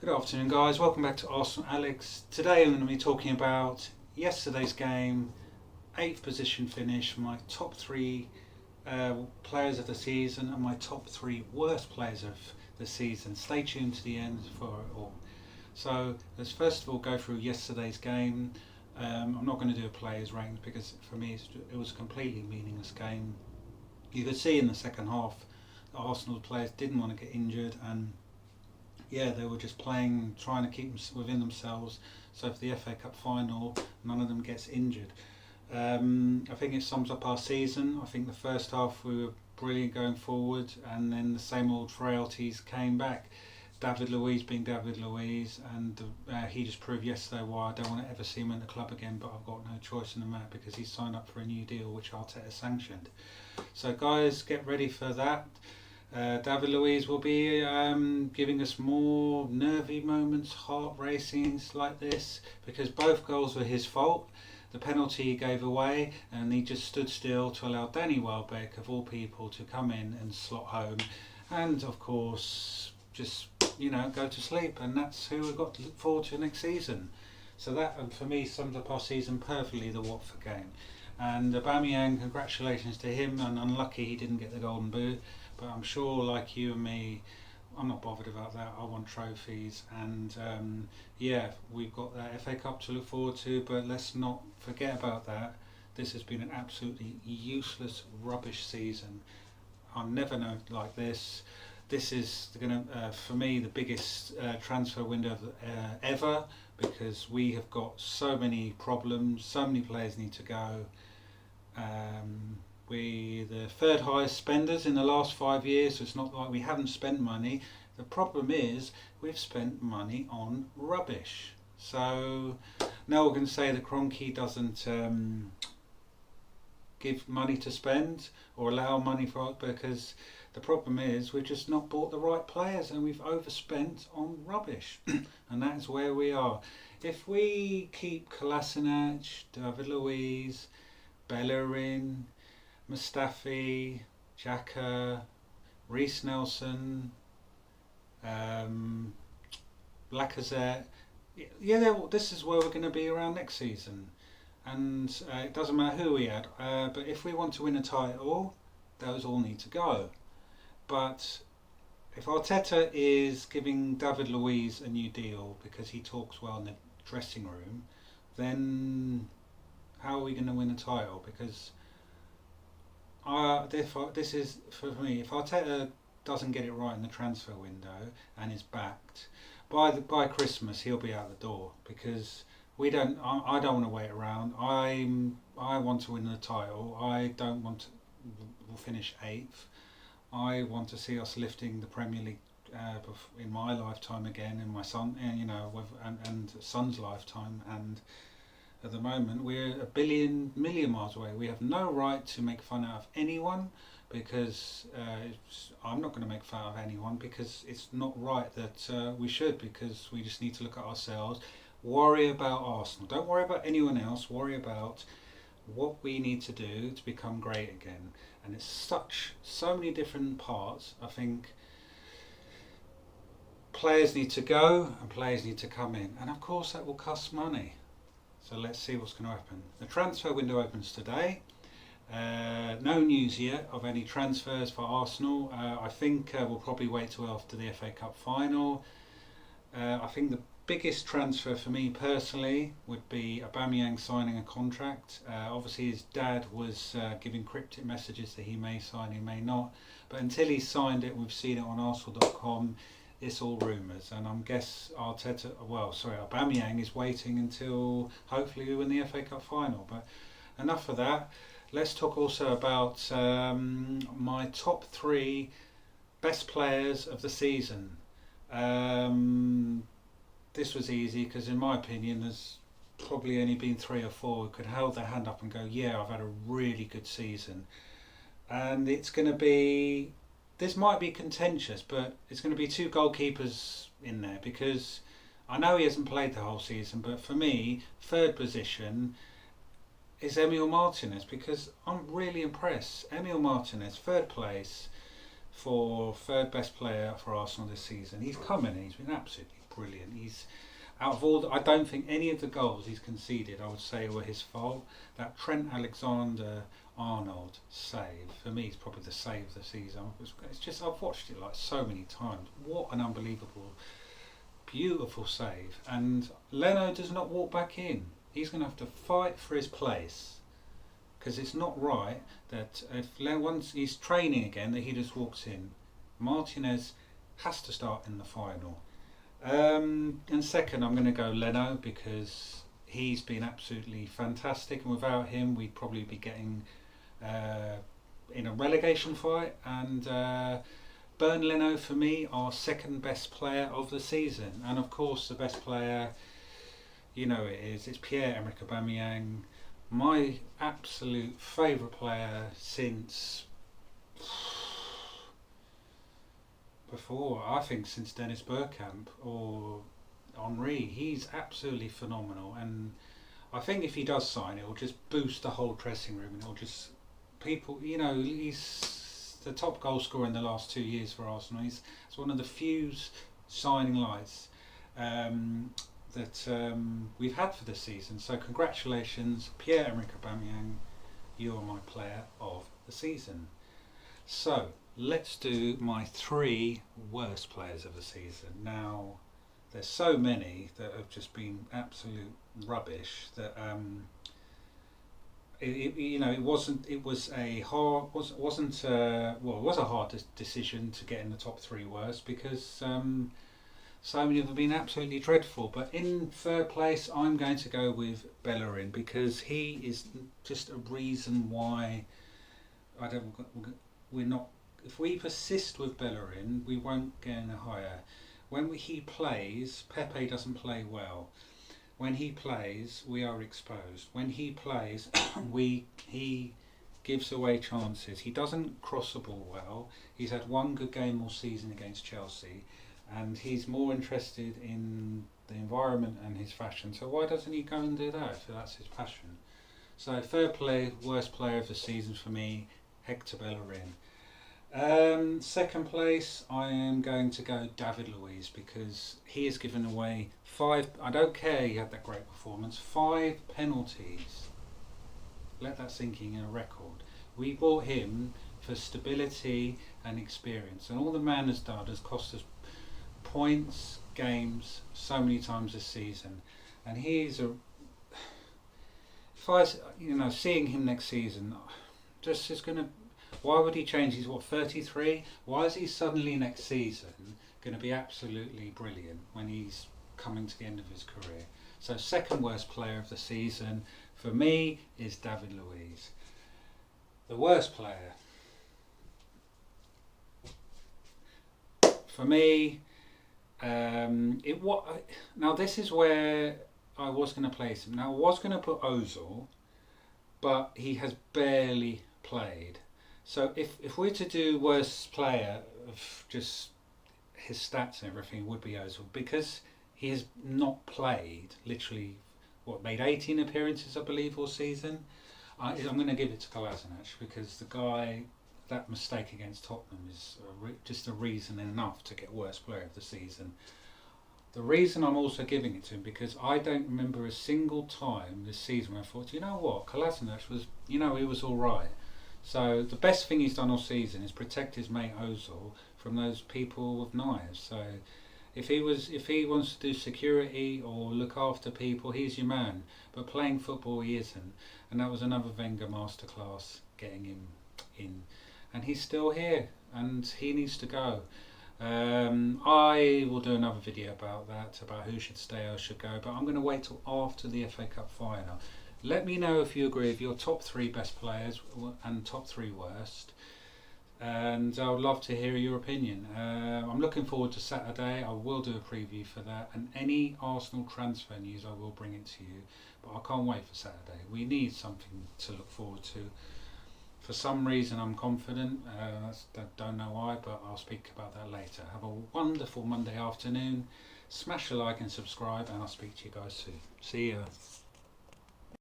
Good afternoon, guys. Welcome back to Arsenal Alex. Today I'm going to be talking about yesterday's game, 8th position finish, my top three players of the season, and my top three worst players of the season. Stay tuned to the end for it all. So let's first of all go through yesterday's game. I'm not going to do a players rankings because for me it was a completely meaningless game. You could see in the second half that Arsenal players didn't want to get injured, and they were just playing, trying to keep within themselves. So for the FA Cup final, none of them gets injured. I think it sums up our season. I think the first half we were brilliant going forward, and then the same old frailties came back. David Luiz being David Luiz, and he just proved yesterday why I don't want to ever see him in the club again, but I've got no choice in the matter because he's signed up for a new deal which Arteta sanctioned. So guys, get ready for that. David Luiz will be giving us more nervy moments, heart racings like this, because both goals were his fault. The penalty he gave away, and he just stood still to allow Danny Welbeck, of all people, to come in and slot home, and of course just go to sleep. And that's who we've got to look forward to next season. So that, for me, sums up our season perfectly, the Watford game. And Aubameyang, congratulations to him, and unlucky he didn't get the golden boot. But I'm sure, like you and me, I'm not bothered about that. I want trophies, and we've got that FA Cup to look forward to. But let's not forget about that. This has been an absolutely useless, rubbish season. I'll never know like this. This is going to, for me, the biggest transfer window ever, because we have got so many problems. So many players need to go. We're the third highest spenders in the last 5 years, so it's not like we haven't spent money. The problem is we've spent money on rubbish. So now we're going to say that Kroenke doesn't give money to spend or allow money for it, because the problem is we've just not bought the right players and we've overspent on rubbish. And that is where we are. If we keep Kolasinac, David Luiz, Bellerin, Mustafi, Xhaka, Reece Nelson, Lacazette, this is where we're going to be around next season. And it doesn't matter who we add, but if we want to win a title, those all need to go. But if Arteta is giving David Luiz a new deal because he talks well in the dressing room, then how are we going to win a title? Because this is, for me, if Arteta doesn't get it right in the transfer window and is backed, by Christmas he'll be out the door, because I don't want to wait around. I want to win the title. I don't want to finish 8th. I want to see us lifting the Premier League in my lifetime again, in my son, and son's lifetime. And at the moment, we're a million miles away. We have no right to make fun out of anyone, because I'm not going to make fun of anyone, because it's not right that we should, because we just need to look at ourselves. Worry about Arsenal. Don't worry about anyone else. Worry about what we need to do to become great again. And it's so many different parts. I think players need to go and players need to come in, and of course that will cost money. So let's see what's going to happen. The transfer window opens today. No news yet of any transfers for Arsenal. I think we'll probably wait till after the FA Cup final. I think the biggest transfer for me personally would be Aubameyang signing a contract. Obviously his dad was giving cryptic messages that he may sign, he may not. But until he's signed it, we've seen it on Arsenal.com, it's all rumours. And I'm Aubameyang is waiting until hopefully we win the FA Cup final. But enough of that. Let's talk also about my top 3 best players of the season. This was easy because, in my opinion, there's probably only been 3 or 4 who could hold their hand up and go, yeah, I've had a really good season. And it's going to be, this might be contentious, but it's going to be 2 goalkeepers in there, because I know he hasn't played the whole season, but for me, 3rd position is Emile Martinez, because I'm really impressed. Emile Martinez, 3rd place for 3rd best player for Arsenal this season. He's come in and he's been absolutely brilliant. He's out of all. I don't think any of the goals he's conceded, I would say, were his fault. That Trent Alexander-Arnold save, for me, is probably the save of the season. It's just, I've watched it like so many times. What an unbelievable, beautiful save. And Leno does not walk back in. He's going to have to fight for his place, because it's not right that if once he's training again, that he just walks in. Martinez has to start in the final. And second, I'm going to go Leno, because he's been absolutely fantastic, and without him we'd probably be getting in a relegation fight. And Burn Leno for me our second best player of the season, and of course the best player, you know it's Pierre-Emerick Aubameyang, my absolute favourite player since since Dennis Bergkamp or Henry. He's absolutely phenomenal, and I think if he does sign, it will just boost the whole dressing room, and it'll just he's the top goal scorer in the last 2 years for Arsenal. It's one of the few signing lights that we've had for this season. So congratulations, Pierre-Emerick Aubameyang, you are my player of the season. So let's do my 3 worst players of the season. Now, there's so many that have just been absolute rubbish that it was a hard decision to get in the top 3 worst, because so many of them have been absolutely dreadful. But in third place, I'm going to go with Bellerin, because he is just a reason why we're not. If we persist with Bellerin, we won't get any higher. When he plays, Pepe doesn't play well. When he plays, we are exposed. When he plays, he gives away chances. He doesn't cross the ball well. He's had one good game all season against Chelsea, and he's more interested in the environment and his fashion. So why doesn't he go and do that if that's his passion? So third play, worst player of the season for me, Hector Bellerin. Second place, I am going to go David Luiz, because he has given away 5. I don't care he had that great performance. 5 penalties. Let that sink in a record. We bought him for stability and experience, and all the man has done has cost us points, games so many times this season. And he's seeing him next season, just is going to. Why would he change? He's 33? Why is he suddenly next season going to be absolutely brilliant when he's coming to the end of his career? So second worst player of the season for me is David Luiz. The worst player for me, now this is where I was going to place him. Now I was going to put Ozil, but he has barely played. So if we're to do worst player of just his stats and everything, would be Ozil, because he has not played, literally, made 18 appearances, I believe, all season. I'm going to give it to Kolasinac, because the guy, that mistake against Tottenham is just a reason enough to get worst player of the season. The reason I'm also giving it to him, because I don't remember a single time this season where I thought, you know what, Kolasinac was, he was all right. So the best thing he's done all season is protect his mate Ozil from those people with knives. So if he wants to do security or look after people, he's your man. But playing football, he isn't. And that was another Wenger masterclass, getting him in. And he's still here, and he needs to go. I will do another video about that, about who should stay or should go. But I'm going to wait till after the FA Cup final. Let me know if you agree with your top 3 best players and top 3 worst, and I would love to hear your opinion. I'm looking forward to Saturday. I will do a preview for that, and any Arsenal transfer news I will bring it to you, but I can't wait for Saturday. We need something to look forward to. For some reason I'm confident, I don't know why, but I'll speak about that later. Have a wonderful Monday afternoon. Smash a like and subscribe, and I'll speak to you guys soon. See ya.